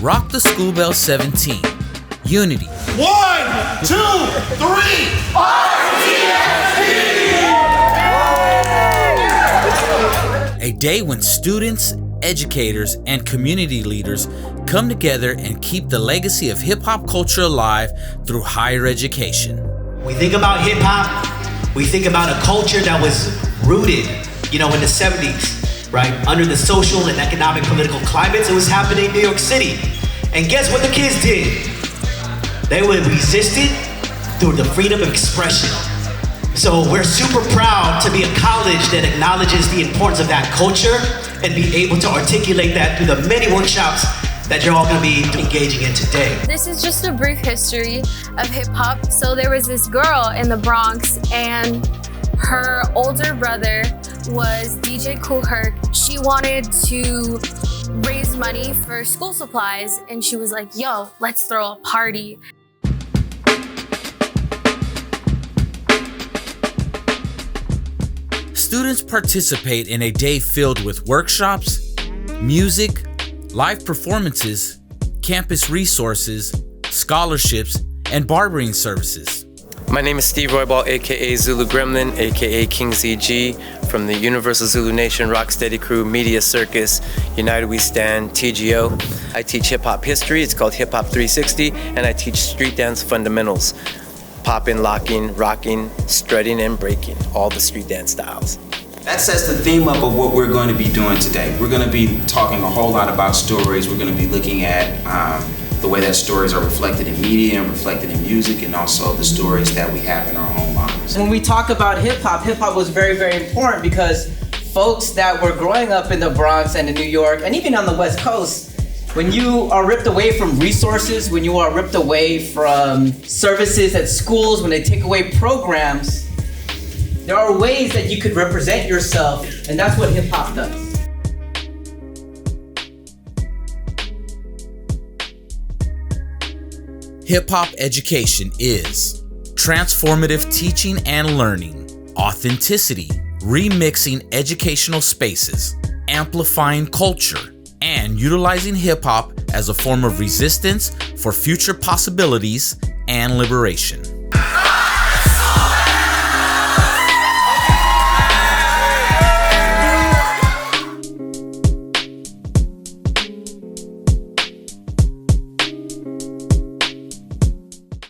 Rock the School Bell 17. U.N.I.T.Y. 1, 2, 3, RTSD! A day when students, educators, and community leaders come together and keep the legacy of hip-hop culture alive through higher education. When we think about hip-hop, we think about a culture that was rooted, in the 70s, right? Under the social and economic political climates it was happening in New York City. And guess what the kids did? They were resisted through the freedom of expression. So we're super proud to be a college that acknowledges the importance of that culture and be able to articulate that through the many workshops that you're all gonna be engaging in today. This is just a brief history of hip hop. So there was this girl in the Bronx and her older brother was DJ Kool Herc. She wanted to raise money for school supplies and she was like, yo, let's throw a party. Students participate in a day filled with workshops, music, live performances, campus resources, scholarships, and barbering services. My name is Steve Roybal, aka Zulu Gremlin, aka King ZG, from the Universal Zulu Nation Rocksteady Crew, Media Circus, United We Stand, TGO. I teach hip-hop history, it's called Hip Hop 360, and I teach street dance fundamentals. Popping, locking, rocking, strutting, and breaking, all the street dance styles. That sets the theme up of what we're going to be doing today. We're going to be talking a whole lot about stories. We're going to be looking at the way that stories are reflected in media and reflected in music, and also the stories that we have in our own lives. When we talk about hip-hop was very, very important because folks that were growing up in the Bronx and in New York, and even on the West Coast, when you are ripped away from resources, when you are ripped away from services at schools, when they take away programs, there are ways that you could represent yourself, and that's what hip-hop does. Hip-hop education is transformative teaching and learning, authenticity, remixing educational spaces, amplifying culture, and utilizing hip-hop as a form of resistance for future possibilities and liberation.